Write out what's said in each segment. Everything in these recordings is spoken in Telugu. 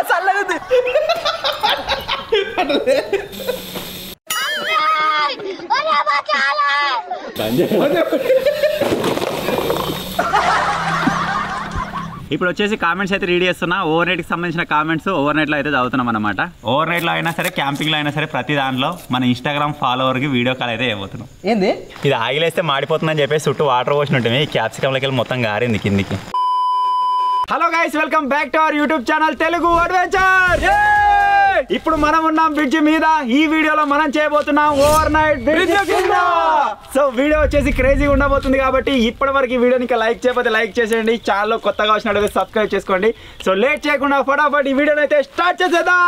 చల్లగుంది. ఇప్పుడు వచ్చేసి కామెంట్స్ అయితే రీడ్ చేస్తున్నా. ఓవర్ నైట్కి సంబంధించిన కామెంట్స్ ఓవర్ నైట్లో అయితే చదువుతున్నాం అనమాట. ఓవర్ నైట్లో అయినా సరే, క్యాంపింగ్లో అయినా సరే, ప్రతి దాంట్లో మన ఇన్స్టాగ్రామ్ ఫాలోవర్కి వీడియో కాల్ అయితే ఇవ్వబోతున్నాం. ఏంది ఇది ఆయిల్ వేస్తే మాడిపోతుందని చెప్పేసి చుట్టూ వాటర్ పోసిన ఉంటుంది. ఈ క్యాప్సికంలోకి వెళ్ళి మొత్తం గారింది కిందికి. Hello guys, welcome back to our YouTube channel Telugu adventure. ఇప్పుడు మనం ఉన్నాం బ్రిడ్జ్ మీద. ఈ వీడియోలో మనం చేయబోతున్నాం ఓవర్ నైట్ బ్రిడ్జ్ కింద. సో వీడియో వచ్చేసి క్రేజీగా ఉండబోతుంది కాబట్టి ఇప్పటి వరకు ఈ వీడియోని ఇంకా లైక్ చేయకపోతే లైక్ చేసేయండి. ఛానల్ కొత్తగా వచ్చినట్టు సబ్స్క్రైబ్ చేసుకోండి. సో లేట్ చేయకుండా ఫటాఫట్ ఈ వీడియోని అయితే స్టార్ట్ చేసేద్దాం.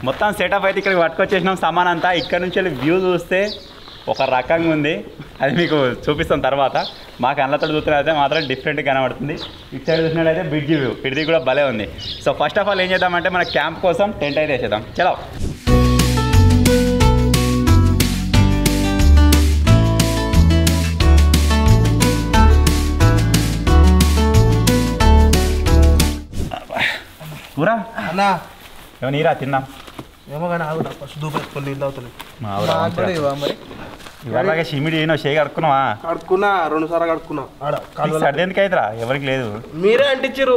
మొత్తం సెటప్ అయితే ఇక్కడికి పట్టుకొచ్చేసినాం సామాన్ అంతా. ఇక్కడ నుంచి వెళ్ళి వ్యూ చూస్తే ఒక రకంగా ఉంది, అది మీకు చూపిస్తాం తర్వాత. మా కళ్ళతో చూస్తున్నట్టయితే మాత్రం డిఫరెంట్గా కనబడుతుంది. ఇటు సైడ్ చూసినట్టయితే బ్రిడ్జ్ వ్యూ, ఇది కూడా భలే ఉంది. సో ఫస్ట్ ఆఫ్ ఆల్ ఏం చేద్దామంటే మన క్యాంప్ కోసం టెంట్ అయితే వేసేద్దాం. చలో. కూరా అన్నా ఏమో నీరా తిన్నాం. ఏమో కానీ ఆగుతా ఫస్ట్ దూపెట్టుకొని నీళ్ళు అవుతుంది. ఇవాళ షిమిడి షేక్ కడుక్కున్నావా? కడుక్కున్నా 2 సార్లు కడుక్కున్నా. సర్ది ఎందుకు అవుతురా? ఎవరికి లేదు. మీరే అంటించారు.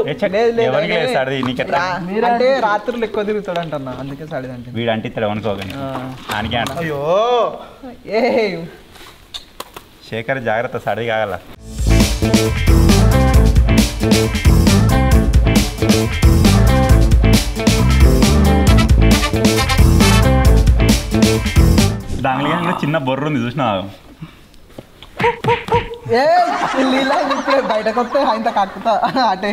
ఎవరికి లేదు సర్ది. నీకెట్లా? అంటే రాత్రులు ఎక్కువ తిరుగుతాడు అంటున్నా, అందుకే సర్ది అంటే. వీడు అంటిస్తాడు అనుకోగాని దానికే అంట. అయ్యో ఏ శేఖర్ జాగ్రత్త, సర్ది కాగల. దానిలో చిన్న బొర్ర ఉంది చూసినా? ఇప్పుడే బయటకు వస్తే ఇంత కక్కుతా అటే.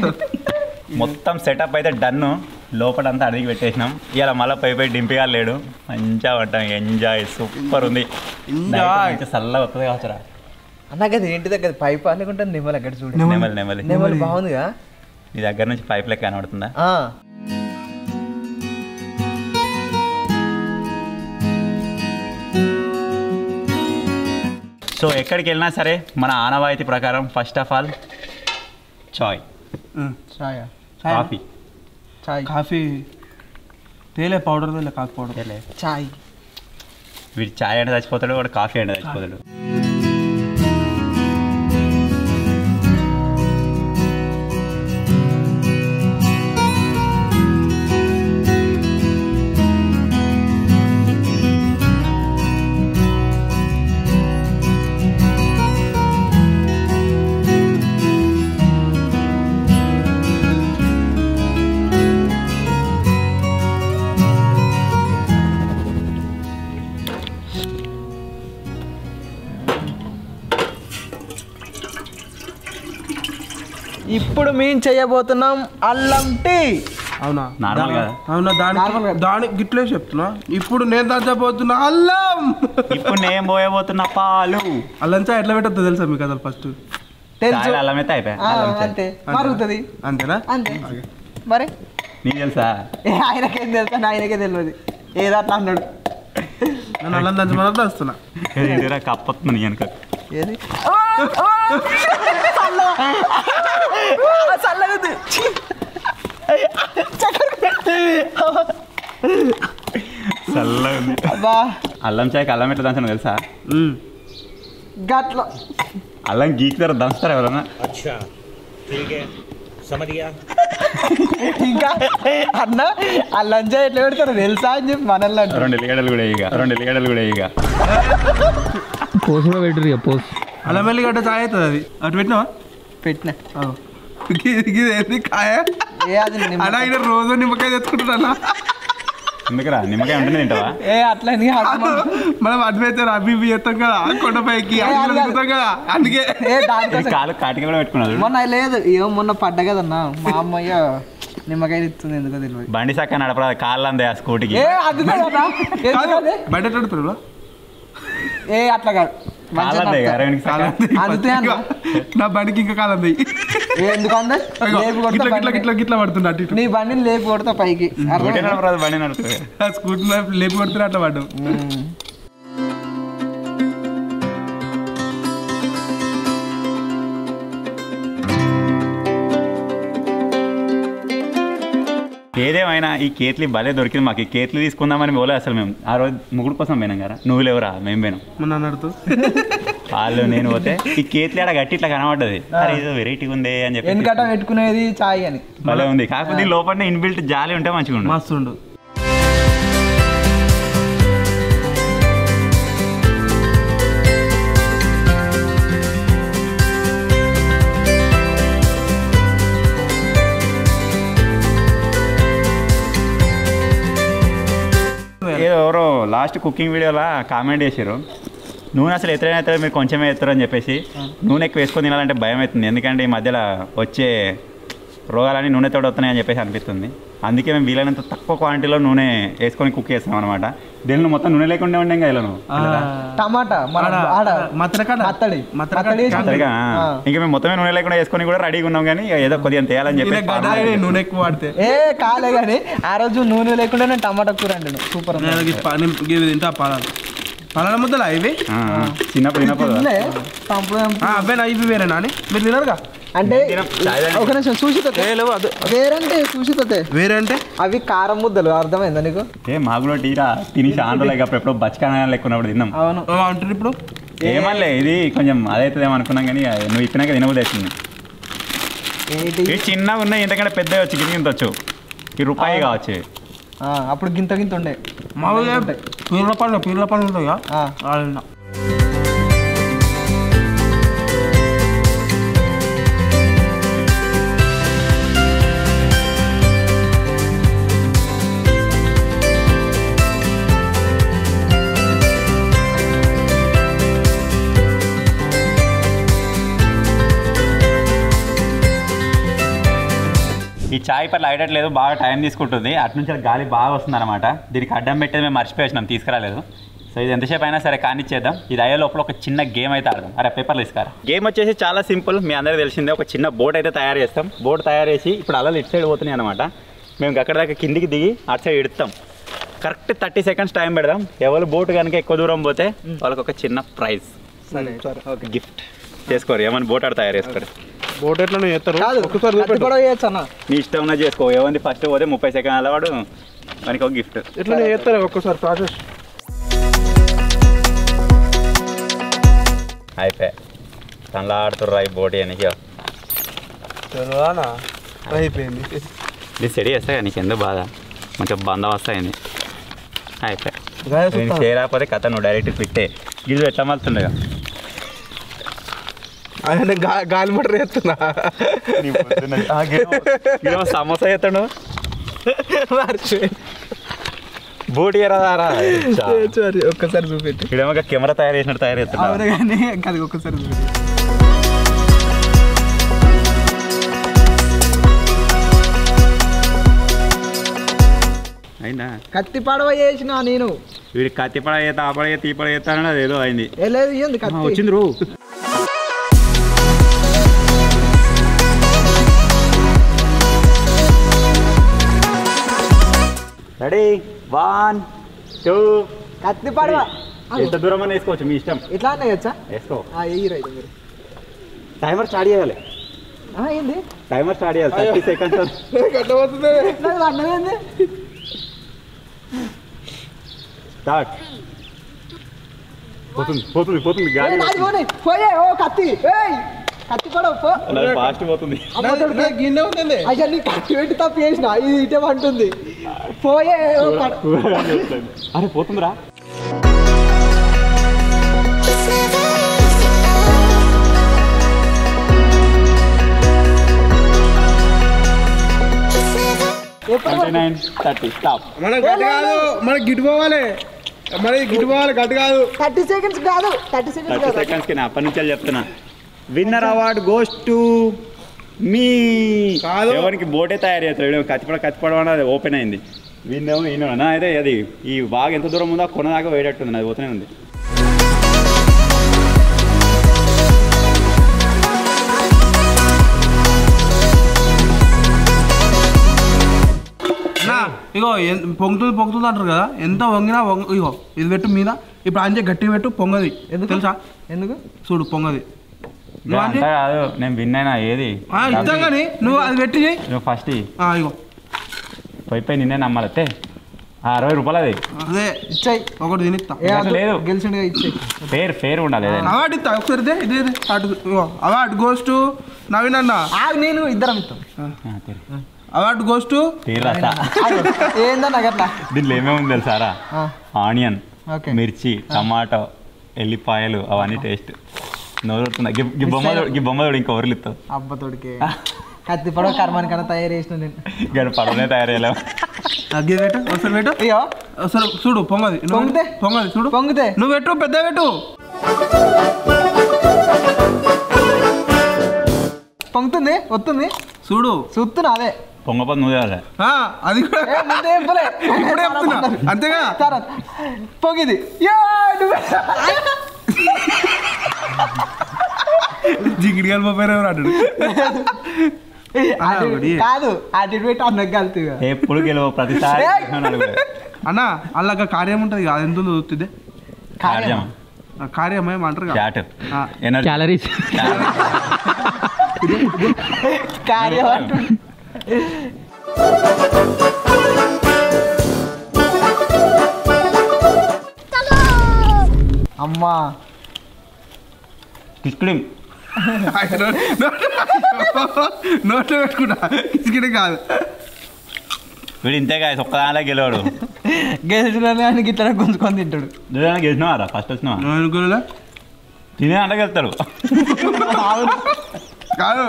మొత్తం సెటప్ అయితే డన్ను. లోపలంతా అడిగి పెట్టేసినాం. ఇలా మళ్ళీ పై డింపిగా లేడు. మంచిగా పడ్డాం. ఎంజాయ్ సూపర్ ఉంది. చల్లగా వస్తుంది కావచ్చురా అన్నది ఇంటి దగ్గర పైప్ అనుకుంటే నెమలి అక్కడ చూడు. నెమలి బాగుందిగా. నీ దగ్గర నుంచి పైప్ లెక్క కనబడుతుందా? సో ఎక్కడికి వెళ్ళినా సరే మన ఆనవాయితీ ప్రకారం ఫస్ట్ ఆఫ్ ఆల్ కాఫీ తేలే పౌడర్ తేలే కాఫీ పౌడర్ తేలే చాయ్. వీడు చాయ్ అంటే చచ్చిపోతాడు, వాడు కాఫీ అంటే చచ్చిపోతాడు. ఇప్పుడు మేము చేయబోతున్నాం అల్లం టీ. అవునా? అవునా? దాని గిట్లే చెప్తున్నా. ఇప్పుడు నేను దంచబోతున్నా అల్లం. ఇప్పుడు నేను పోయబోతున్నా పాలు. అల్లం చాయ్ ఎట్లా పెట్టద్దు తెలుసా మీకు? అసలు ఫస్ట్ అల్లం అయితే అంతే మరుగుతుంది. అంతేనా? అంతే. మరి నీకు తెలుసా? ఆయనకేం తెలుసా? ఆయనకే తెలియదు. ఏదో అట్లా అన్నాడు. నేను అల్లం దంచమని వస్తున్నా. కప్పొస్తుంది నీ వెనక. ఏది చల్లగదు. చల్లగా ఉంది. అల్లం చాయకి అల్లం ఎట్లా దంచాను తెలుసా? గట్ల అల్లం గీకుతారు దంచుతారు ఎవరన్నా. ఇంకా అన్న ఆ లంచ్ ఎట్లా పెడతారు తెలుసా అని చెప్పి మనల్ని అంటారు. 2 ఎల్లిగడ్డలు కూడా ఇక పోసు కూడా పెట్టరు ఇక పోసు. అల్లం ఎల్లిగడ్డ చాయ్ అవుతుంది. అది అటు పెట్టినావా? పెట్టినా. ఏంది కాయ అలా ఆయన రోజు నిమ్మకాయ తెచ్చుకుంటున్నా. ఎందుకురా నిమ్మకాయ ఉంటుంది తింటావా? అట్లా మనం అడ్వైజర్ అవి ఇవి చేస్తాం కదా కొండపైకి తిరుగుతాం కదా అందుకే కాలు కాటికి కూడా పెట్టుకున్నారు. మొన్న లేదు ఏమో మొన్న పడ్డా కదన్నా మా అమ్మయ్య నిమ్మకాయ ఇస్తుంది ఎందుకో తెలియదు. బండి చక్క నడపరా కాళ్ళు అందే ఆ స్కూటీకి. బయట అట్లా కాదు నా బండికి ఇంకా కాలంది. గిట్లా పడుతుంది అటు నీ బండిని లేపి కొడతా పైకి. బండి నడుస్తుంది స్కూటీ లేపి కొడుతున్నా అట్లా పడ్డావు. ఏదేమైనా ఈ కేట్లీ భలే దొరికింది మాకు. ఈ కేట్లీ తీసుకుందామని పోలే అసలు మేము. ఆ రోజు ముగ్గురు కోసం పోయినాం కదా, నువ్వు లేవురా మేము పోయినాం. వాళ్ళు నేను పోతే ఈ కేట్లీ ఆడ గట్టి ఇట్లా కనబడ్డది. ఏదో వెరైటీ ఉంది అని చెప్పి ఎందుకంటే పెట్టుకునేది చాయ్ అని భలే ఉంది. కాకపోతే లోపల ఇన్బిల్ట్ జాలి ఉంటే మంచిగా ఉండు. మస్తుండు. ఎవరో లాస్ట్ కుకింగ్ వీడియోలో కామెంట్ చేశారు, నూనె అసలు ఎత్తరైనా ఎత్తలేదు మీరు కొంచెమే ఎత్తారు అని చెప్పేసి. నూనె ఎక్కువ వేసుకొని తినాలంటే భయం అవుతుంది, ఎందుకంటే ఈ మధ్యలో వచ్చే రోగాలన్నీ నూనె తోడు వస్తున్నాయి అని చెప్పేసి అనిపిస్తుంది. అందుకే మేము వీలైనంత తక్కువ క్వాంటిటీలో నూనె వేసుకొని కుక్ చేస్తాం అనమాట. దీనిలో మొత్తం నూనె లేకుండా ఉండే కదా టమాటా ఇంకా మేము మొత్తమే నూనె లేకుండా వేసుకొని కూడా రెడీగా ఉన్నాం, కానీ ఏదో కొద్దిగా తేయాలని చెప్పి నూనె ఎక్కువ వాడితే కాలే. కానీ ఆ రోజు నూనె లేకుండా నేను టమాటా కూర అండి సూపర్ తింటా. పలానా ముద్దలా ఇవి చిన్నప్పుడు అబ్బాయి ఇవి వేరే నాని మీరు తినరుగా అంటే ఒక నిమిషం సూచితే వేరంటే సూచితే వేరే అంటే అవి కారం ముద్దలు. అర్థమైందా నీకు? మాకు టీరా తిని ఆంధ్రలో ఎప్పుడో బచ్చకాన లెక్కున్నప్పుడు తిన్నాం. అవును అంటారు ఇప్పుడు ఏమనలే ఇది కొంచెం అదైతుందేమో అనుకున్నాం, కానీ నువ్వు ఇప్పినాక తినబోదు అవుతుంది. ఇవి చిన్నగా ఉన్నాయి, ఇంతకంటే పెద్దవి వచ్చి గింత వచ్చు. ఈ రూపాయి కావచ్చు. అప్పుడు గింత ఉండే మామూలుగా పీర్ల పండ్లు ఉంటాయా. ఈ చాయ్ పట్ల ఐడట్లేదు, బాగా టైం తీసుకుంటుంది. అటు నుంచి గాలి బాగా వస్తుంది అనమాట. దీనికి అడ్డం పెట్టేది మేము మర్చిపోయినాం, తీసుకురాలేదు. సో ఇది ఎంతసేపు అయినా సరే కానిచ్చేద్దాం. ఇది అయ్యే లోపల ఒక చిన్న గేమ్ అయితే ఆడదాం. అరే పేపర్లు ఇస్తారా? గేమ్ వచ్చేసి చాలా సింపుల్, మీ అందరికీ తెలిసిందే. ఒక చిన్న బోట్ అయితే తయారు చేస్తాం. బోట్ తయారు చేసి ఇప్పుడు అలా ఇటు సైడ్ పోతున్నాయి అనమాట. మేము అక్కడ దాకా కిందికి దిగి అటు సైడ్ ఎడుతాం. కరెక్ట్ 30 సెకండ్స్ టైం పెడదాం. ఎవరు బోట్ కనుక ఎక్కువ దూరం పోతే వాళ్ళకి ఒక చిన్న ప్రైజ్, ఒక గిఫ్ట్ చేసుకోరు. ఏమని బోట్ ఆడ తయారు చేసుకోరు. బోట్ ఎట్లా చేస్తారు? నీ ఇష్టం ఉన్నది చేసుకో. ఏమంది ఫస్ట్ పోతే 30 సెకండ్ల వాడు మనకి ఒక గిఫ్ట్. ఎట్లా చేస్తారు ఒక్కసారి ప్రాసెస్? అయిపోయి తనలా ఆడుతుర్రా ఈ బోట్ అని అయిపోయింది. ఇది సెడి చేస్తా నీకు ఎందుకు బాధ, మంచిగా బంధం వస్తాయింది. అయిపోయి చేయలేకపోతే కథ నువ్వు డైరెక్ట్ పెట్టే. గిల్లు ఎట్లా మలుతుండగా గాలి మటర్ చేస్తున్నా. సమోసా చేస్తాడు బోట్ ఎరాదారా. ఒక్కసారి చూపెట్టి ఇక్కడేమో కెమెరా తయారు చేసినట్టు తయారు చేస్తాడు. కానీ అది ఒక్కసారి చూపెట్టి అయిందా? కత్తి పడవ చేసిన నేను. వీడి కత్తి పడ చేస్తా ఆ పడ చేస్తా ఈ పడ చేస్తానని అది ఏదో అయింది. వచ్చింది రూ. రెడీ 1 2 కత్తి పడవ. ఎంత దూరం అని వేసుకోవచ్చు, మీ ఇష్టం. ఇట్లా వేయచ్చా? వేసుకో. మీరు టైమర్ స్టార్ట్ చేయాలి. ఏంది టైమర్ స్టార్ట్ చేయాలి. 30 సెకండ్స్ స్టార్ట్. పోతుంది గాలి పోయే ఓ కత్తి కత్తి కూడా ఫాస్ట్ పోతుంది గిన్నె ఉంటుంది అసలు నీ కత్తి పెట్టి తప్పు చేసిన ఇది ఇటే అంటుంది పోయే అరే పోతుందిరా మన గిట్ పోవాలి గిట్ పోవాలి గట్టు కాదు 30 seconds కాదు 30 seconds కి అప్పటి నుంచి చెప్తున్నా winner award goes to me ఎవరికి బోటే తయారు చేస్తాడు కత్తిపడం అది ఓపెన్ అయింది విన్నేమో ఈయన అయితే అది ఈ బాగా ఎంత దూరం ఉందో కొన దాకా వేయటట్టుంది అది పోతూనే ఉంది ఇగో పొంగుతుంది అంటారు కదా ఎంత వంగినా ఇగో ఇది పెట్టు మీద ఇప్పుడు అంజే గట్టి పెట్టు పొంగది తెలుసా ఎందుకు చూడు పొంగది కాదు నేను విన్ అయినా ఏది ఇద్దాం కానీ నువ్వు అది పెట్టి నువ్వు ఫస్ట్ ఇగో పోయి నిన్నే నమ్మాలతే 60 రూపాయలు అది అదే ఇచ్చాయి ఒకటి తినిస్తా లేదు గెలిచిండుగా ఇచ్చాయి ఫేర్ ఉండాలి అవార్డు ఇస్తా ఒకసారి ఇదే అవార్డు గోస్ టు నవీన్ అన్న నేను ఇద్దరం ఇస్తాం అవార్డు గోస్ టు ఏందన్నా గట్లా దీంట్లో ఏమేమి తెలుసారా ఆనియన్ మిర్చి టమాటో ఎల్లిపాయలు అవన్నీ టేస్ట్ నోరుతున్నా బొమ్మ తోడు ఇంకా ఎవరు ఇస్తావు అబ్బతోడికి కత్తి పడవ కర్మాని కన్నా తయారు చేసిన నేను గడి పడవనే తయారయ్యలేవు ఒకసారి పెట్టు ఒకసారి చూడు పొంగది పొంగది చూడు పొంగితే నువ్వు పెట్టు పెద్ద పెట్టు పొంగుతుంది వస్తుంది చూడు చూస్తున్నా అదే పొంగపది నువ్వు కదా అది కూడా ఇప్పుడే చెప్తున్నా అంతేగా పొంగిది జిగిడి కలిపోయారు ఎవరు అన్నాడు కాదు అటు పెట్టి అన్నకు కలుతు ఎప్పుడు గెలవు ప్రతిసారి అన్న అలా కార్యం ఉంటుంది అది ఎంత చూస్తుంది కార్యం ఏమంటారు క్యాలరీస్ కార్యం అమ్మా కిస్కిలింగ్ నోట్లో పెట్టుకుంటా కిస్కిలింగ్ కాదు వీడు ఇంతేగా ఒక్కదానిలో గెలవాడు గెలిచిన ఇట్లా గుంజుకొని తింటాడు గెలిచినవారా ఫస్ట్ వచ్చినవా తినే అంటే వెళ్తాడు కాదు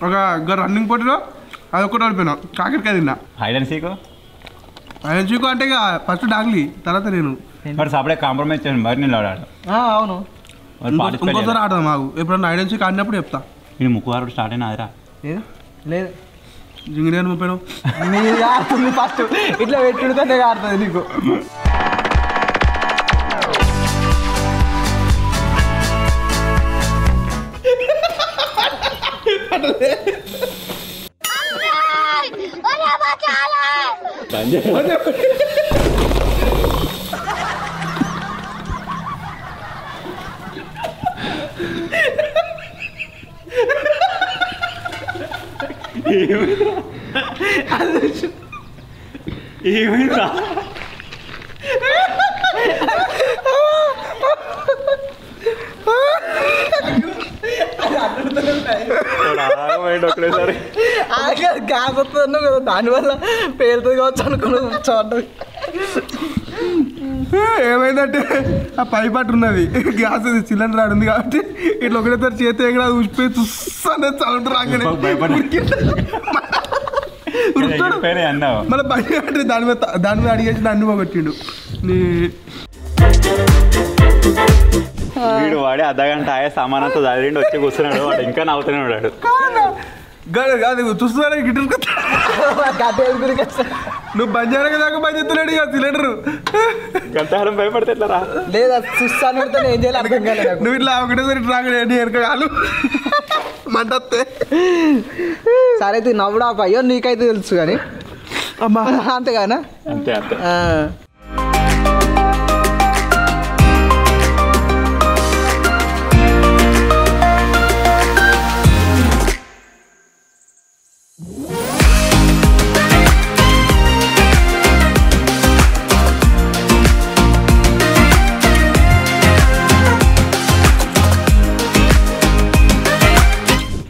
ఒక రన్నింగ్ పోటీలో అది ఒక్కటి ఓడిపోయినా కాకరకాయ తిన్నా హైడ్ అండ్ సీకు అంటే ఇక ఫస్ట్ డాగ్లీ తర్వాత నేను మరి సపడే కాంప్రమైజ్ చేయండి మరి నేను ఆడాడు అవును ఇంకోసారి ఆడదాం మాకు ఎప్పుడన్నా హైడ్ అండ్ సీక్ ఆడినప్పుడు చెప్తా నేను ముక్కువారు స్టార్ట్ అయినా అదిరా లేదు జింగిడి ముప్పైను మీరు ఆడుతుంది ఫస్ట్ ఇట్లా పెట్టుడుతోనే ఆడుతుంది నీకు ఏమైందా ఒకటేసారి గ్యాస్ వస్తుంది కదా దానివల్ల పేరుతుంది కావచ్చు అనుకుని చూడండి ఏమైందంటే ఆ పైప్ అట్టు ఉన్నది గ్యాస్ సిలిండర్ ఆడుంది కాబట్టి ఇట్లా ఒకటేసారి చేతి ఎక్కడ ఉసిపోయి చూస్తానే సౌండ్ రాగానే మళ్ళీ బయట దాని మీద అడిగేసి దాన్ని పోగొట్టిండు వీడు వాడి అర్ధగంట ఆయా సామానంతో చదివిండి వచ్చి కూర్చున్నాడు వాడు ఇంకా నవ్వుతూనే ఉన్నాడు కాదు చూస్తున్నా గిటర్ నువ్వు బంద్ దాకా బంద్ చేస్తున్నాడు ఇక సిలిండర్ గంటహారం భయపడితే ఎట్లా లేదా చూస్తాను ఏం చేయాలి అర్థం కాలేదు నువ్వు ఇట్లా ఒకటేసారి రాగండి ఎరకాలు మంటే సరే అయితే నవ్వుడా అయ్యో నీకైతే తెలుసు కానీ అంతేగానా అంతే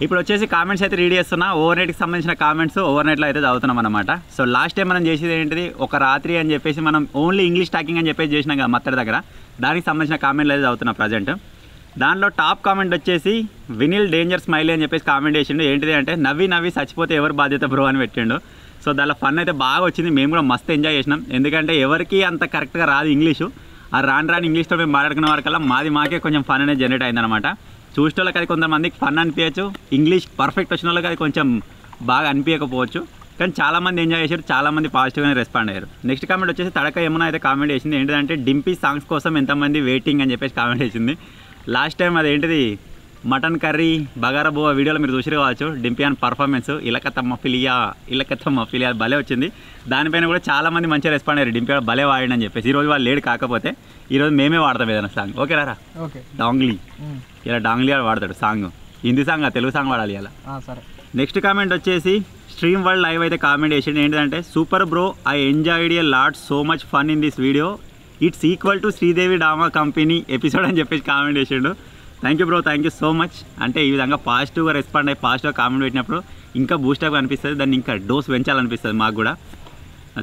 ఇప్పుడు వచ్చేసి కామెంట్స్ అయితే రీడ్ చేస్తున్నా. ఓవర్ నైట్కి సంబంధించిన కామెంట్స్ ఓవర్ నైట్లో అయితే చదువుతున్నాం అనమాట. సో లాస్ట్ టైం మనం చేసేది ఏంటిది, ఒక రాత్రి అని చెప్పేసి మనం ఓన్లీ ఇంగ్లీష్ టాకింగ్ అని చెప్పేసి చేసినాం కదా మత్తడి దగ్గర. దానికి సంబంధించిన కామెంట్లు అయితే చదువుతున్నా ప్రజెంట్. దాంట్లో టాప్ కామెంట్ వచ్చేసి వినిల్ డేంజర్ స్మైలీ అని చెప్పేసి కామెంట్ చేసిండు. ఏంటిది అంటే నవ్వి చచ్చిపోతే ఎవరు బాధ్యత బ్రో అని పెట్టిండు. సో దానిలో ఫన్ అయితే బాగా వచ్చింది. మేము కూడా మస్తు ఎంజాయ్ చేసినాం. ఎందుకంటే ఎవరికి అంత కరెక్ట్గా రాదు ఇంగ్లీషు. ఆ రాని ఇంగ్లీష్తో మేము మాట్లాడుకునే వరకల్లా మాకే కొంచెం ఫన్ అనేది జనరేట్ అయిందనమాట. చూసే వాళ్ళకి అది కొంతమందికి ఫన్ అనిపించచ్చు, ఇంగ్లీష్ పర్ఫెక్ట్ వచ్చిన వాళ్ళకి అది కొంచెం బాగా అనిపించకపోవచ్చు. కానీ చాలామంది ఎంజాయ్ చేశారు, చాలామంది పాజిటివ్గానే రెస్పాండ్ అయ్యారు. నెక్స్ట్ కామెంట్ వచ్చేసి తడక ఏమన్నా అయితే కామెంట్ చేసింది. ఏంటంటే డింపీ సాంగ్స్ కోసం ఎంతమంది వెయిటింగ్ అని చెప్పేసి కామెంట్ చేసింది. లాస్ట్ టైం అదేంటిది మటన్ కర్రీ బగారా బోవా వీడియోలో మీరు చూసి కావచ్చు. డింపీ అని పర్ఫార్మెన్స్ ఇలకత్తమ్మ ఫిలియా భలే వచ్చింది. దానిపైన కూడా చాలామంది మంచిగా రెస్పాండ్ అయ్యారు. డింపీ భలే వాడండి అని చెప్పేసి. ఈరోజు వాళ్ళు లేడు, కాకపోతే ఈరోజు మేమే వాడతాం ఏదైనా సాంగ్. ఓకే రా ఓకే డాంగ్లీ ఇలా డాంగ్లీ వాడతాడు song. Hindi song Telugu song వాడాలి ఇలా. సరే. నెక్స్ట్ కామెంట్ వచ్చేసి స్ట్రీమ్ వరల్డ్ లైవ్ అయితే కామెంట్ చేసింది. ఏంటంటే super bro, I enjoyed a lot, so much fun in this video, it's equal to Sridevi drama company episode అని చెప్పేసి కామెంట్ చేసిండు. Thank you bro, thank you so much. అంటే ఈ విధంగా పాజిటివ్గా రెస్పాండ్ అయ్యి పాజిటివ్గా కామెంట్ పెట్టినప్పుడు ఇంకా బూస్టప్గా అనిపిస్తుంది. దాన్ని ఇంకా డోస్ పెంచాలనిపిస్తుంది మాకు కూడా.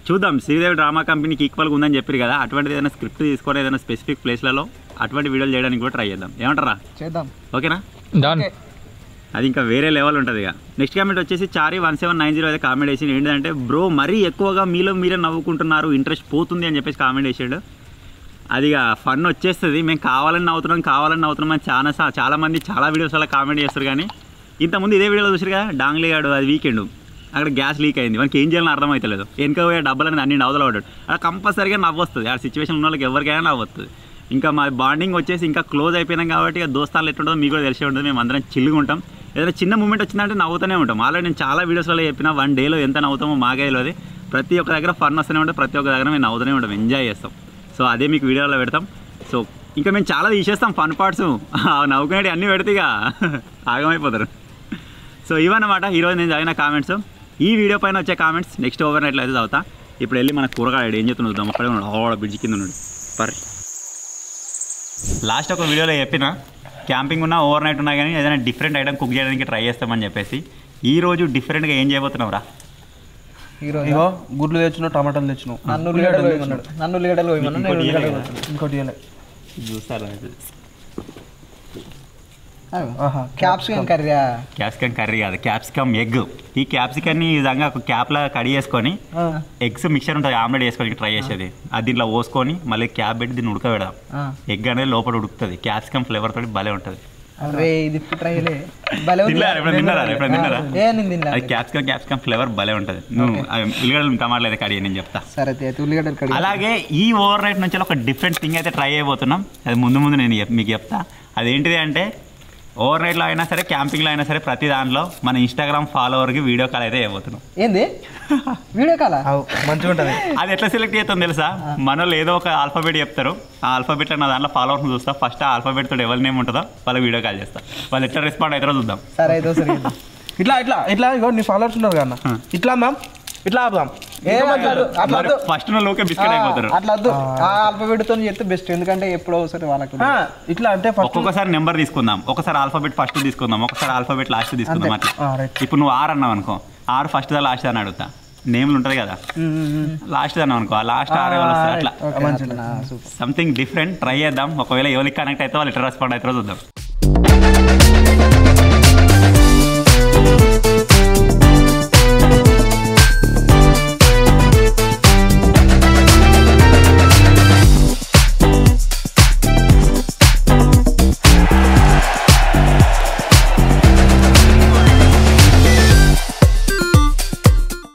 చూద్దాం, శ్రీదేవి డ్రామా కంపెనీకి ఈక్వల్గా ఉందని చెప్పారు కదా, అటువంటిది ఏదైనా స్క్రిప్ట్ తీసుకొని ఏదైనా స్పెసిఫిక్ ప్లేస్లలో అటువంటి వీడియోలు చేయడానికి కూడా ట్రై చేద్దాం. ఏమంటారా? చేద్దాం. ఓకేనా? డన్. అది ఇంకా వేరే లెవెల్ ఉంటుంది ఇక. నెక్స్ట్ కామెంట్ వచ్చేసి చారి 1790 అయితే కామెంట్ చేసి ఏంటంటే బ్రో మరీ ఎక్కువగా మీలో మీరే నవ్వుకుంటున్నారు, ఇంట్రెస్ట్ పోతుంది అని చెప్పేసి కామెంట్ చేసాడు. అది ఇక ఫన్ వచ్చేస్తుంది. మేము కావాలని నవ్వుతున్నాం అని చాలామంది చాలా వీడియోస్ అలా కామెంట్ చేస్తారు. కానీ ఇంతకుముందు ఇదే వీడియోలో చూసారు కదా, డాంగ్లీ గాడు అది వీకెండ్ అక్కడ గ్యాస్ లీక్ అయింది, మనకి ఏం చేయాలని అర్థమవుతలేదు. వెనక పోయే డబ్బులు అనేది అన్ని నవ్వుదల పడ్డాడు. అలా కంపల్సరీగా నవ్వు వస్తుంది. ఆ సిచ్యువేషన్ ఉన్న వాళ్ళకి ఎవరికైనా నవ్వు వస్తుంది. ఇంకా మా బాండింగ్ వచ్చేసి ఇంకా క్లోజ్ అయిపోయినాం కాబట్టి ఇక దోస్తాలు ఎట్టుంటుందో మీకు కూడా తెలిసే ఉంటుంది. మేము అందరం చిల్లుగా ఉంటాం. ఏదైనా చిన్న మూమెంట్ వచ్చిందంటే నవ్వుతూనే ఉంటాం. ఆల్రెడీ నేను చాలా వీడియోస్లో చెప్పిన 1 డేలో ఎంత నవ్వుతామో మాకే తెలియదు. ప్రతి ఒక్క దగ్గర ఫన్ వస్తూనే ఉంటుంది, ప్రతి ఒక్క దగ్గర మేము నవ్వుతూనే ఉంటాం, ఎంజాయ్ చేస్తాం. సో అదే మీకు వీడియోలో పెడతాం. సో ఇంకా మేము చాలా తీసేస్తాం ఫన్ పార్ట్స్, నవ్వుకునేవి అన్నీ పెడితే ఇక ఆగమైపోతారు. సో ఇవన్నమాట ఈరోజు నేను చదివిన కామెంట్స్. ఈ వీడియో పైన వచ్చే కామెంట్స్ నెక్స్ట్ ఓవర్ నైట్లో అయితే చదువుతా. ఇప్పుడు వెళ్ళి మన కూరగాయలు ఏం చేస్తున్నాడు చూద్దాం. అక్కడే ఉన్నాడు, బ్రిడ్జ్ కింద ఉన్నాడు. పర్రి లాస్ట్ ఒక వీడియోలో చెప్పిన క్యాంపింగ్ ఉన్నా ఓవర్ నైట్ ఉన్నా కానీ ఏదైనా డిఫరెంట్ ఐటమ్ కుక్ చేయడానికి ట్రై చేస్తామని చెప్పేసి. ఈరోజు డిఫరెంట్గా ఏం చేయబోతున్నావు రా? ఇగో గుడ్లు తెచ్చినావు, టమాటాలు తెచ్చినావు, నన్ను ఉల్లిగడ్డలు ఇంకోటి చూస్తారు క్యాప్సికమ్ కర్రీ కాదు, క్యాప్సికమ్ ఎగ్. ఈ క్యాప్సికమ్ని ఈ విధంగా ఒక క్యాప్లా కడి చేసుకొని ఎగ్స్ మిక్చర్ ఉంటుంది ఆమ్లెట్ వేసుకొని ట్రై చేసేది. అది దీంట్లో పోసుకొని మళ్ళీ క్యాప్ పెట్టి దీన్ని ఉడకబెడదాం. ఎగ్ అనేది లోపల ఉడుకుతుంది, క్యాప్సికమ్ ఫ్లేవర్ తోటి భలే ఉంటుంది. అది క్యాప్సికమ్ ఫ్లేవర్ భలే ఉంటుంది. నువ్వు ఉల్లిగడ్డలు టమాటాలు అయితే కడిగి నేను చెప్తా. అలాగే ఈ ఓవర్ నైట్ నుంచి ఒక డిఫరెంట్ థింగ్ అయితే ట్రై చేయబోతున్నాం. అది ముందు నేను మీకు చెప్తా. అదేంటిది అంటే ఓవర్ నైట్లో అయినా సరే, క్యాంపింగ్లో అయినా సరే, ప్రతి దాంట్లో మన ఇన్స్టాగ్రామ్ ఫాలోవర్కి వీడియో కాల్ అయితే చేయబోతున్నాం. ఏంది వీడియో కాల్? మంచిగా ఉంటుంది. అది ఎట్లా సెలెక్ట్ చేస్తాం తెలుసా? మన వాళ్ళు ఏదో ఒక ఆల్ఫాబెట్ చెప్తారు, ఆ ఆల్ఫాబెట్లో నా దాంట్లో ఫాలోవర్స్ చూస్తా. ఫస్ట్ ఆ ఆల్ఫాబెట్ తోటి ఎవరి నేమ్ ఉంటుందో వాళ్ళకి వీడియో కాల్ చేస్తా. వాళ్ళు ఎట్లా రెస్పాండ్ అవుతారో చూద్దాం. సరే ఇట్లా ఇగో నీ ఫాలోవర్స్ ఉన్నారు కదా, ఇట్లా మ్యామ్ ఇట్లా ఆపుదాం. ఫస్ట్ లోకే బిస్కెట్ అయిపోతారు. అట్లా ఆల్ఫాబెట్ తో చేస్తే బెస్ట్, ఎందుకంటే ఎప్పుడో ఒకసారి వాళ్ళకి ఇట్లా అంటే ఒక్కొక్కసారి నెంబర్ తీసుకుందాం, ఒకసారి ఆల్ఫాబెట్ ఫస్ట్ తీసుకుందాం, ఒకసారి ఆల్ఫాబెట్ లాస్ట్ తీసుకుందాం. అట్లా ఇప్పుడు నువ్వు 6 అన్నావు అనుకో, 6 ఫస్ట్ దా లాస్ట్ అని అడుగుతా. నేమ్లు ఉంటుంది కదా, లాస్ట్ అన్నావు అనుకో, ఆ లాస్ట్ 6 వస్తారు. అట్లా సంథింగ్ డిఫరెంట్ ట్రై చేద్దాం. ఒకవేళ ఎవరికి కనెక్ట్ అయితే వాళ్ళు ఎట్లా రెస్పాండ్ అవుతారో చూద్దాం.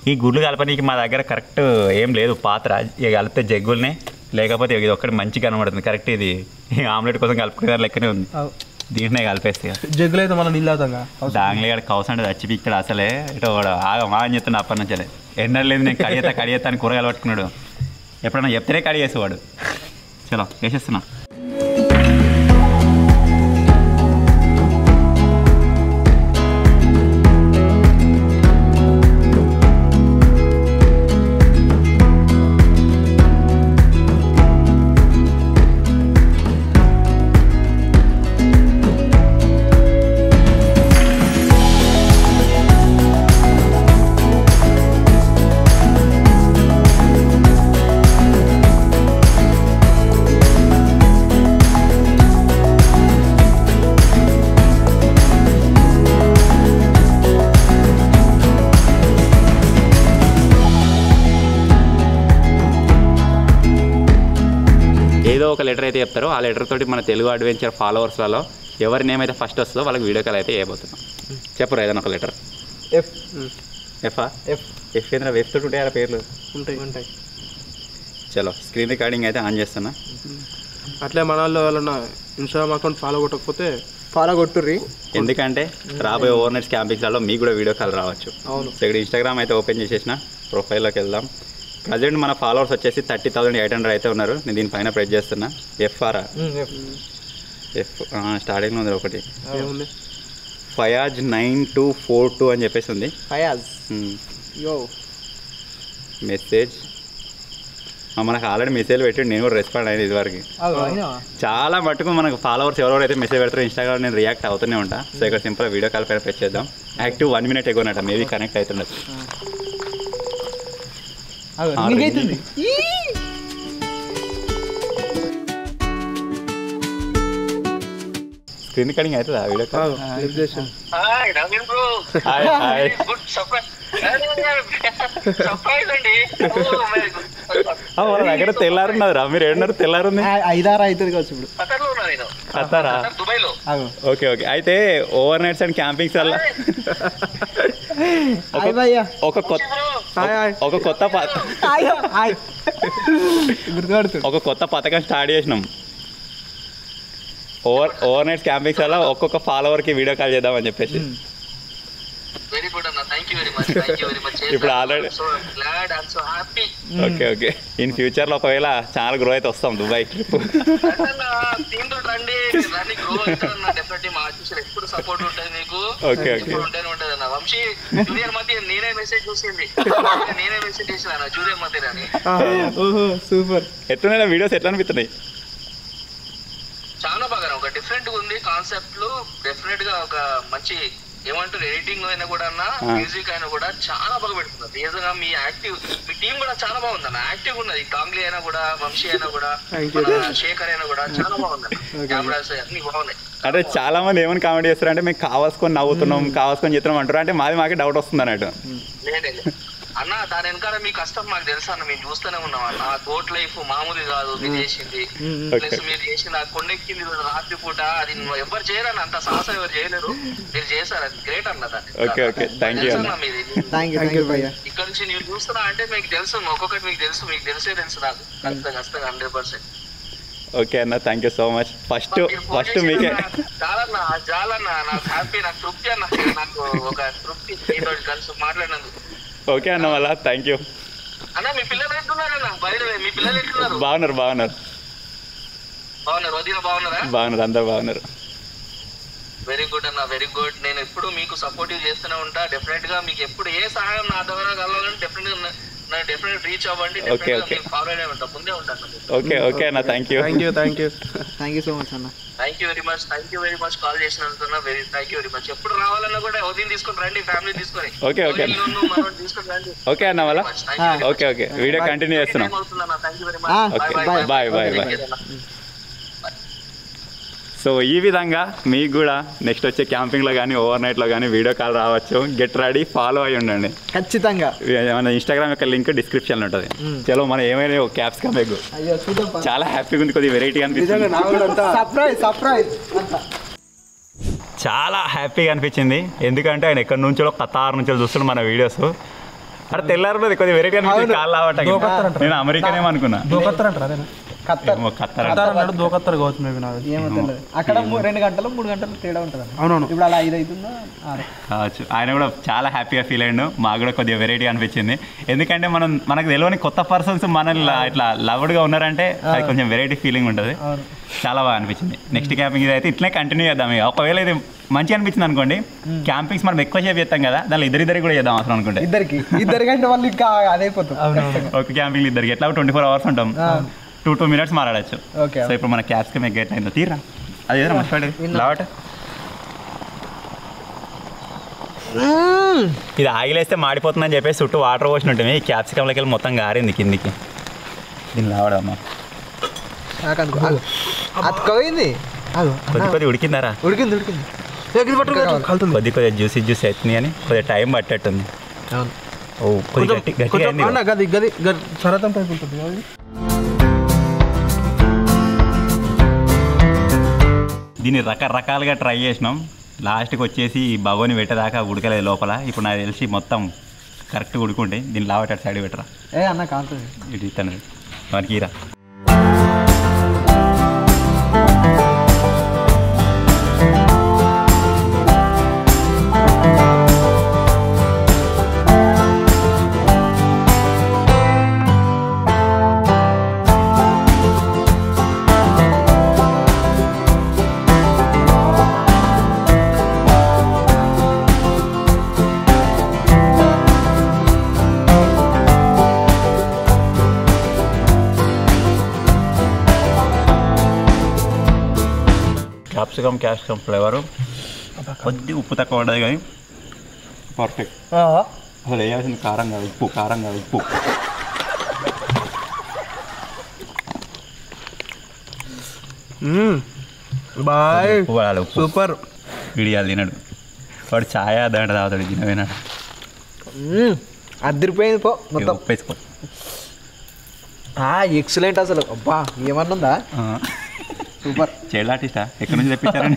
ఈ గుడ్లు కలపనీకి మా దగ్గర కరెక్ట్ ఏం లేదు పాత్ర. ఇక కలిపితే జగ్గులనే, లేకపోతే ఇది ఒక్కటి మంచిగా కనబడుతుంది. కరెక్ట్ ఇది ఆమ్లెట్ కోసం కలుపుకునే లెక్కనే ఉంది. దీంట్నే కలిపేస్తే జగ్గులు అయితే మనం నీళ్ళు డాంగ్లీ గారు కౌస్ అంటే చచ్చిపిక్తాడు అసలే. ఇటు ఆగా అని చెప్తున్నా అప్పటి నుంచే. ఎండలు లేదు, నేను కడియేస్తా అని కూరగాయలు పట్టుకున్నాడు. ఎప్పుడన్నా చెప్తేనే కడిగేసేవాడు. చలో వేసేస్తున్నా. ఒక లెటర్ అయితే చెప్తారో ఆ లెటర్ తోటి మన తెలుగు అడ్వెంచర్ ఫాలోవర్స్లలో ఎవరి నేమ్ అయితే ఫస్ట్ వస్తుందో వాళ్ళకి వీడియో కాల్ అయితే వేయబోతున్నాం. చెప్పరు ఏదైనా ఒక లెటర్. ఎఫ్ ఏంద్ర ఎఫ్ తోటి ఉంటాయి పేర్లు ఉంటాయి. చలో స్క్రీన్ రికార్డింగ్ అయితే ఆన్ చేస్తున్నా. అట్లే మన వాళ్ళు ఎవరన్నా ఇన్స్టాగ్రామ్ అకౌంట్ ఫాలో కొట్టకపోతే ఫాలో కొట్టుర్రి, ఎందుకంటే రాబోయే ఓవర్ నైట్స్ క్యాంపింగ్స్లో మీకు కూడా వీడియో కాల్ రావచ్చు. అవును. సో ఇక్కడ ఇన్స్టాగ్రామ్ అయితే ఓపెన్ చేసేసిన, ప్రొఫైల్లోకి వెళ్దాం. ప్రజెంట్ మన ఫాలోవర్స్ వచ్చేసి 30,800 అయితే ఉన్నారు. నేను దీనిపైన ప్రెస్ చేస్తున్నా. ఎఫ్ స్టార్టింగ్లో ఉంది ఒకటి, ఫయాజ్ 9242 అని చెప్పేసి ఉంది. మెసేజ్ మనకు ఆల్రెడీ మెసేజ్ పెట్టి నేను కూడా రెస్పాండ్ అయింది ఇదివరకు. చాలా మటుకు మనకు ఫాలోవర్స్ ఎవరెవరైతే మెసేజ్ పెడతారో ఇన్స్టాగ్రామ్ నేను రియాక్ట్ అవుతూనే ఉంటా. సో ఇక్కడ సింపుల్ వీడియో కాల్ పైన ప్రెస్ చేద్దాం. యాక్టివ్ 1 minute ఎగోనట, మేబీ కనెక్ట్ అవుతుండదు. స్క్రీన్ రికార్డింగ్ అవుతుందా వీడియో కాల్? మన దగ్గర తెల్లారున్నది రా, మీరు ఏడున్నర తెల్లారుంది? 5-6 అవుతుంది కావచ్చు ఇప్పుడు. ఖతారా? Okay okay. అయితే ఓవర్ నైట్స్ అండ్ క్యాంపింగ్స్ వల్ల ఒక కొత్త పథకం స్టార్ట్ చేసినాం. ఓవర్ నైట్స్ క్యాంపింగ్స్ వల్ల ఒక్కొక్క ఫాలోవర్కి వీడియో కాల్ చేద్దామని చెప్పేసి. ఇప్పుడు already okay okay. In future లో ఒకవేళ ఛానల్ గ్రో అయితే వస్తాం Dubai trip. Okay okay. Super. ఎట్లున్నాయి వీడియోస్, ఎట్లా అనిపిస్తున్నాయి? చాలా బాగా ఒక డిఫరెంట్ గా ఉంది కాన్సెప్ట్ లో. డెఫినెట్ గా ఒక మంచి ఏమంటారు ఎడిటింగ్ అయినా కూడా మ్యూజిక్ అయినా కూడా చాలా బాగా పెడుతున్నారు. నిజంగా మీ యాక్టివ్ మీ టీం కూడా చాలా బాగుంది అన్న. యాక్టివ్ ఉన్నది. కాంగ్లీ అయినా కూడా, వంశీ అయినా కూడా, శేఖర్ అయినా కూడా చాలా బాగుంది. కెమెరాస్ అన్ని బాగున్నాయి. అంటే చాలా మంది ఏమని కామెంట్ చేస్తారు అంటే మేము కావాల్సుకొని నవ్వుతున్నాం, కావాల్సుకొని చెప్తున్నాం అంటారు. అంటే మాకే డౌట్ వస్తుంది అన్నట్టు. అన్న దాని వెనకాల మీ కష్టం మాకు తెలుసు అన్న. మేము చూస్తూనే ఉన్నాం అన్న. ఆ గోట్ లైఫ్ మామూలు కాదు మీరు చేసింది. ప్లస్ మీరు చేసిన కొండెక్కింది రాత్రి పూట, అది ఎవరు చేయరన్న. అంత సాహసం ఎవరు చేయలేరు, మీరు చేశారు. అది గ్రేట్ అన్న. దాన్ని ఇక్కడ నుంచి నేను చూస్తున్నా అంటే మీకు తెలుసు, ఒక్కొక్కటి మీకు తెలుసు. మీకు తెలిసే తెలుసు నాకు ఖచ్చితంగా 100%. ఓకే అన్న, thank you so much. First మీకే చాలన్నా నాకు హ్యాపీ, నాకు తృప్తి అన్న. నాకు ఒక తృప్తి కలిసి మాట్లాడినందుకు. ఓకే అన్న, మళ్ళా థ్యాంక్ యూ అన్న. మీ పిల్లలు ఎట్లున్నారన్న? మీ పిల్లలు ఎట్లున్నారు? బాగున్నారు. బాగున్నారు, అందరు బాగున్నారు. వెరీ గుడ్ అన్న, వెరీ గుడ్. నేను ఎప్పుడు మీకు సపోర్టివ్ చేస్తూనే ఉంటా. డెఫినెట్ గా మీకు ఎప్పుడు ఏ సహాయం నా ద్వారా కలవాలని డెఫినెట్ రీచ్ అవ్వండి. ఫాలో అనే ఉంటా, ముందే ఉంటాను. ఓకే అన్న, థ్యాంక్ యూ సో మచ్ అన్న. Thank you very much call చేసినందుకు. Thank you very much. ఎప్పుడు రావాలన్నా కూడా ఉదయం తీసుకొని రండి, ఫ్యామిలీ తీసుకొని. తీసుకొని రండి. ఓకే అన్న, మళ్ళా ఓకే. వీడియో కంటిన్యూ చేస్తున్నాం. బాయ్. సో ఈ విధంగా మీకు కూడా నెక్స్ట్ వచ్చే క్యాంపింగ్లో కానీ ఓవర్ నైట్లో కానీ వీడియో కాల్ రావచ్చు. గెట్ రెడీ, ఫాలో అయ్యి ఉండండి ఖచ్చితంగా. మన ఇన్స్టాగ్రామ్ యొక్క లింక్ డిస్క్రిప్షన్లో ఉంటుంది. చలో మనం ఏమైనా క్యాప్సికమ్ ఎగ్ చాలా హ్యాపీగా ఉంది, కొద్దిగా వెరైటీగా అనిపిస్తుంది. చాలా హ్యాపీగా అనిపించింది. ఎందుకంటే ఆయన ఎక్కడి నుంచో ఖతార్ నుంచి చూస్తున్నాడు మన వీడియోస్. అరే తెల్లారు కొద్దిగా వెరైటీ అనిపించింది. కాల్ రావట నేను అమెరికానేమో అనుకున్నా. అక్కడ 2 గంటలు 3 గంటలు తేడా ఉంటుంది. అవునవును, ఇప్పుడు అలా 5 అవుతుందా కావచ్చు. ఆయన కూడా చాలా హ్యాపీగా ఫీల్ అయ్యాడు. మాకు కూడా కొద్దిగా వెరైటీ అనిపించింది. ఎందుకంటే మనకు తెలియని కొత్త పర్సన్స్ మనల్ని ఇట్లా లవ్డ్గా ఉన్నారంటే అది కొంచెం వెరైటీ ఫీలింగ్ ఉంటుంది. చాలా బాగా అనిపించింది. నెక్స్ట్ క్యాంపింగ్ అయితే ఇట్లనే కంటిన్యూ చేద్దాం. ఒకవేళ ఇది మంచిగా అనిపించింది అనుకోండి, క్యాంపింగ్స్ మనం ఎక్కువ సేపు చేస్తాం కదా, దానిలో ఇద్దరికి కూడా చేద్దాం అవసరం అనుకుంటే. ఇద్దరికంటే వాళ్ళు ఇంకా అదైపోతుంది. ఒక క్యాంపింగ్ ఇద్దరికి ఎట్లా 24 hours ఉంటాం, 2 minutes మాట్లాడచ్చు. సో ఇప్పుడు మన క్యాప్సికమ్ ఎగ్ అయిందో తీరా అది ఏదైనా మర్చిపోయి లావట. ఇది ఆగిలేస్తే మాడిపోతుందని చెప్పేసి చుట్టూ వాటర్ పోసినట్టు ఈ క్యాప్సికంలోకి వెళ్ళి మొత్తం గారింది కిందికి. దీన్ని లావడమ్మా కొద్ది ఉడికిందారా? కొద్దిగా జ్యూసీ అవుతుంది అని కొద్దిగా టైం పట్టేట్టుంది. దీన్ని రకరకాలుగా ట్రై చేసినాం. లాస్ట్కి వచ్చేసి బగోని పెట్టేదాకా ఉడకలేదు లోపల. ఇప్పుడు నాకు తెలిసి మొత్తం కరెక్ట్గా ఉడుకుంటే దీన్ని లావటాడు సైడ్ పెట్టరా. అన్న కాంతుంది ఇటు ఇస్తాను వానికి ఇరా. క్యాప్సికమ్ ఫ్లేవరు కొద్ది ఉప్పు తక్కువ పడ్డది కానీ పర్ఫెక్ట్. అసలు వేయాల్సిన కారం కాదు ఉప్పు. Boy super. విడియాలి తినడు వాడు ఛాయ్ దాంట్లో తాగుతాడు తినవేనాడు. అదిరిపోయింది పో మొత్తం. ఉప్పు వేసుకో. ఎక్సలెంట్ అసలు. అబ్బా ఏమన్నా ఉందా? సూపర్. చైల్డ్ ఆర్టిస్టా ఎక్కడి నుంచి తెప్పించారని.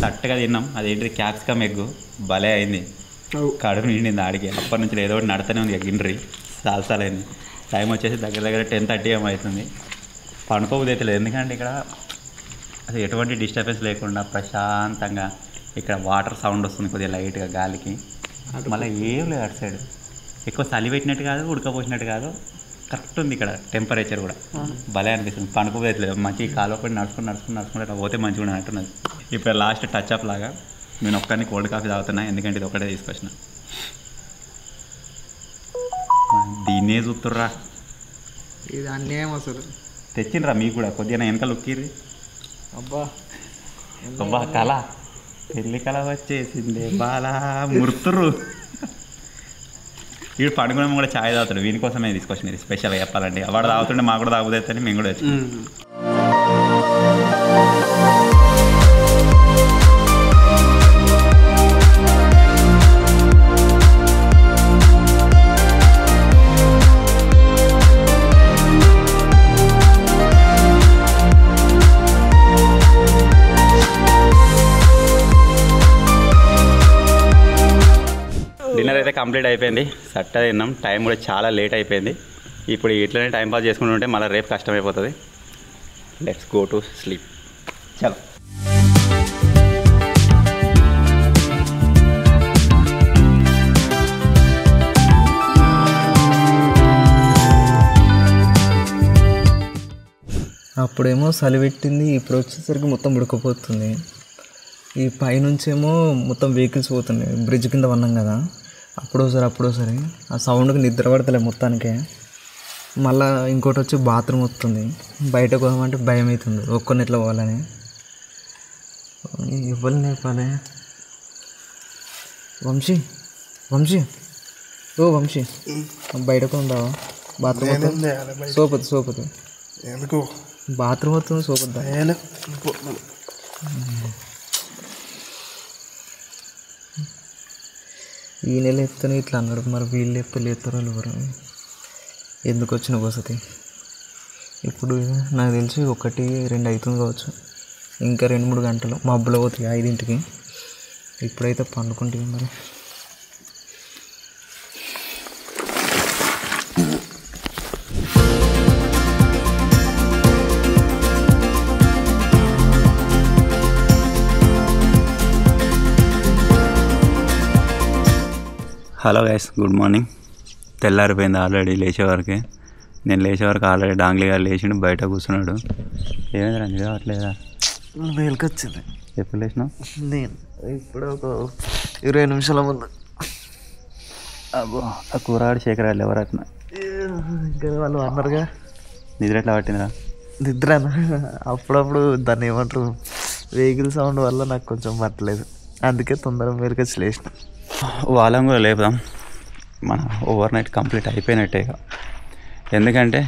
కరెక్ట్గా తిన్నాం. అదేంటి క్యాప్సికమ్ ఎగ్ భలే అయింది. కడుపు నిండింది ఆడికి. అప్పటి నుంచి ఏదో ఒకటి నడుతూనే ఉంది గిండ్రి సాలసాలైంది. టైం వచ్చేసి దగ్గర 10:30 ఏమో అవుతుంది. పండుకోబుద్ధి అయితే లేదు, ఎందుకంటే ఇక్కడ అసలు ఎటువంటి డిస్టర్బెన్స్ లేకుండా ప్రశాంతంగా ఇక్కడ వాటర్ సౌండ్ వస్తుంది కొద్దిగా లైట్గా గాలికి. మళ్ళీ ఏం లేదు అటు సైడ్. ఎక్కువ చలి పెట్టినట్టు కాదు, ఉడకపోసినట్టు కాదు, కరెక్ట్ ఉంది ఇక్కడ టెంపరేచర్ కూడా. భలే అనిపిస్తుంది. పండుకోబోయేది లేదు. మంచి కాలువ పడి నడుచుకుంటే పోతే మంచిగా ఉండదు అంటున్నది. ఇప్పుడు లాస్ట్ టచ్ అప్ లాగా నేను ఒక్కరిని కోల్డ్ కాఫీ తాగుతున్నా, ఎందుకంటే ఇది ఒక్కటే తీసుకొచ్చిన. దీన్నే చూస్తుర్రా. ఇది అన్యాయం అసలు. తెచ్చిండ్రా మీకు కూడా కొద్దిగా వెనకాల ఉక్కిర్రి. అబ్బా కళ, పెళ్ళి కళ వచ్చేసిందే బాలా ముర్తుర్రు. వీడు పండుగ కూడా ఛాయ్ తాగుతాడు. వీని కోసమే తీసుకొచ్చినది స్పెషల్గా చెప్పాలంటే. వాడు తాగుతుంటే మాకు కూడా తాగుతాయని మేము కూడా వచ్చాం. డిన్నర్ అయితే కంప్లీట్ అయిపోయింది. సట్ట తిన్నాం. టైం కూడా చాలా లేట్ అయిపోయింది. ఇప్పుడు ఇట్లనే టైం పాస్ చేసుకుంటుంటే మళ్ళీ రేపు కష్టమైపోతుంది. Let's go to sleep. చలో. అప్పుడేమో చలి పెట్టింది, ఇప్పుడు వచ్చేసరికి మొత్తం ఉడకపోతుంది. ఈ పైనుంచేమో మొత్తం వెహికల్స్ పోతున్నాయి. బ్రిడ్జ్ కింద ఉన్నాం కదా, అప్పుడోసారి ఆ సౌండ్కి నిద్ర పడతలే మొత్తానికే. మళ్ళీ ఇంకోటి వచ్చి బాత్రూమ్ వస్తుంది. బయటకు పోదామంటే భయం అవుతుంది, ఒక్కరిని ఎట్లా పోవాలని. ఇవ్వాలి నేర్పాలి. వంశీ ఓ వంశీ, బయటకు ఉందావా? బాత్రూమ్ సోపతి ఎందుకు బాత్రూమ్ వస్తుంది, సోపద్దా? ఈ నెల ఎత్తునే ఇట్లా అన్నాడు, మరి వీళ్ళు ఎప్పుడు లేస్తారో ఎవరు, ఎందుకు వచ్చిన వసతి. ఇప్పుడు నాకు తెలిసి 1-2 అవుతుంది కావచ్చు. ఇంకా 2-3 గంటలు మబ్బులో పోతాయి 5ంటికి. ఇప్పుడైతే పండుకుంటుంది మరి. Hello guys, good morning. తెల్లారిపోయింది ఆల్రెడీ లేచేవరకు. నేను లేచేవరకు ఆల్రెడీ డాంగ్లీ గారు లేచిండు, బయట కూర్చున్నాడు. ఏమైంది రండి రావట్లేదా? మేలుకొచ్చింది. ఎప్పుడు లేచినావు? నేను ఇప్పుడు ఒక 20 నిమిషాల ముందు. అబ్బో, ఆ కూరగాడు శేఖరాలు ఎవరు అట్లా ఇంకా వాళ్ళు అన్నారుగా. నిద్ర ఎట్లా పట్టిందిరా? నిద్ర అప్పుడప్పుడు దాన్ని ఏమంటారు, వెహికల్ సౌండ్ వల్ల నాకు కొంచెం పట్టలేదు, అందుకే తొందరగా మేలుకొచ్చి లేచిన. వాళ్ళం కూడా లేపుదాం. మన ఓవర్ నైట్ కంప్లీట్ అయిపోయినట్టే ఇక. ఎందుకంటే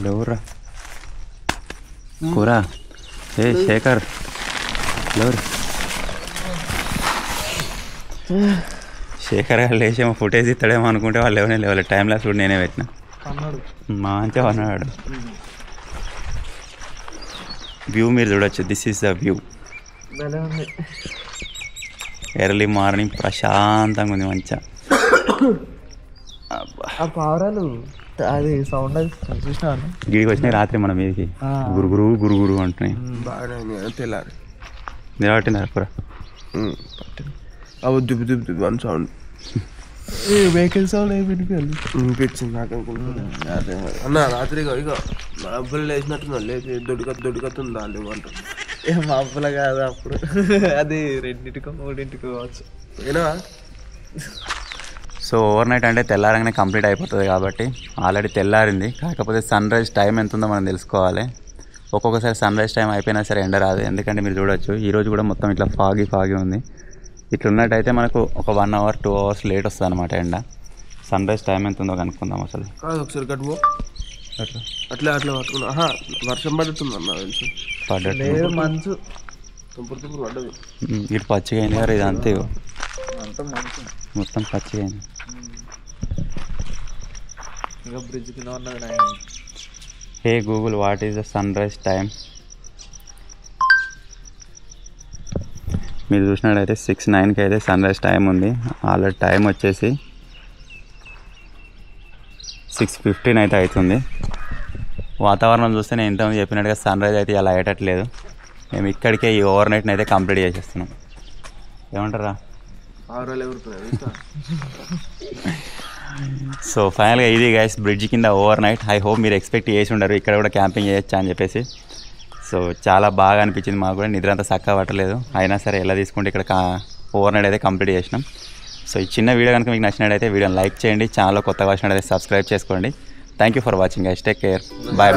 లేవురా కూర ఏ శేఖర్ ఎవరు శేఖర్ గారు లేచేమో ఫుటేజ్ ఇస్తాడేమో అనుకుంటే వాళ్ళు ఎవరైనా లేవాలి టైం లాస్ కూడా నేనే పెట్టిన మంచిగా అన్నాడు వ్యూ మీరు చూడొచ్చు this is the view early morning ప్రశాంతంగా ఉంది మంచిగా ఆ పావురాలు అది సౌండ్ అది చూసినా గిడికి వచ్చినాయి రాత్రి మన మీదకి గురుగురు గురుగురు అంటున్నాయి బాగానే తెల్లారి నిలబట్టినారు కూర అవి దుబ్బు దుబ్బు దుబ్బు అని సౌండ్ వెహికల్ సౌండ్ వినిపించాలి వినిపించింది నాకు అనుకుంటున్నా అన్న రాత్రి ఇక మా అబ్బాయిలు లేచినట్టున్నా లేచి దొడ్డుకత్తుంది వాళ్ళు అంటారు ఏం మా అబ్బుల కాదు అప్పుడు అది 2ంటికో 3ంటికో కావచ్చు ఏనా సో ఓవర్ నైట్ అంటే తెల్లారంగానే కంప్లీట్ అయిపోతుంది కాబట్టి ఆల్రెడీ తెల్లారింది కాకపోతే సన్ రైజ్ టైం ఎంత ఉందో మనం తెలుసుకోవాలి ఒక్కొక్కసారి సన్ రైజ్ టైం అయిపోయినా సరే ఎండ రాదు ఎందుకంటే మీరు చూడొచ్చు ఈరోజు కూడా మొత్తం ఇట్లా ఫాగీ ఉంది ఇట్లా ఉన్నట్టయితే మనకు ఒక 1 hour 2 hours లేట్ వస్తుంది అనమాట ఎండ సన్ రైజ్ టైం ఎంత ఉందో కనుక్కుందాం అసలు కాదు ఒకసారి కట్టుకో అట్లా అట్లా పట్టుకున్నా వర్షం పడుతుంది అన్న తెలుసు పడ్డట్టు మంచు తుంపురు పడ్డది ఇటు పచ్చిగా అయింది గారు ఇది అంతే అంత మంచు మొత్తం పచ్చిగా అయింది ఇంకా బ్రిడ్జ్ కింద ఉన్నది hey Google what is the sun rise time మీరు చూసినట్టయితే 6:09కి అయితే సన్ రైజ్ టైం ఉంది ఆల్రెడీ టైం వచ్చేసి 6:15 అయితే అవుతుంది వాతావరణం చూస్తే నేను ఇంతకుముందు చెప్పినట్టుగా సన్ రైజ్ అయితే ఇలా అయ్యేటట్లేదు మేము ఇక్కడికే ఈ ఓవర్ నైట్ని అయితే కంప్లీట్ చేసేస్తున్నాం ఏమంటారా సో ఫైనల్గా ఇది గైస్ బ్రిడ్జ్ కింద ఓవర్ నైట్ ఐ హోప్ మీరు ఎక్స్పెక్ట్ చేసి ఉండరు ఇక్కడ కూడా క్యాంపింగ్ చేయొచ్చా అని చెప్పేసి సో చాలా బాగా అనిపించింది మాకు కూడా నిద్ర అంతా చక్కగా పట్టలేదు అయినా సరే ఎలా తీసుకుంటే ఇక్కడ ఓవర్ నైట్ అయితే కంప్లీట్ చేసినాం సో ఈ చిన్న వీడియో కనుక మీకు నచ్చినట్టయితే వీడియోని లైక్ చేయండి ఛానల్లో కొత్తగా వచ్చినట్టయితే సబ్స్క్రైబ్ చేసుకోండి thank you for watching guys take care bye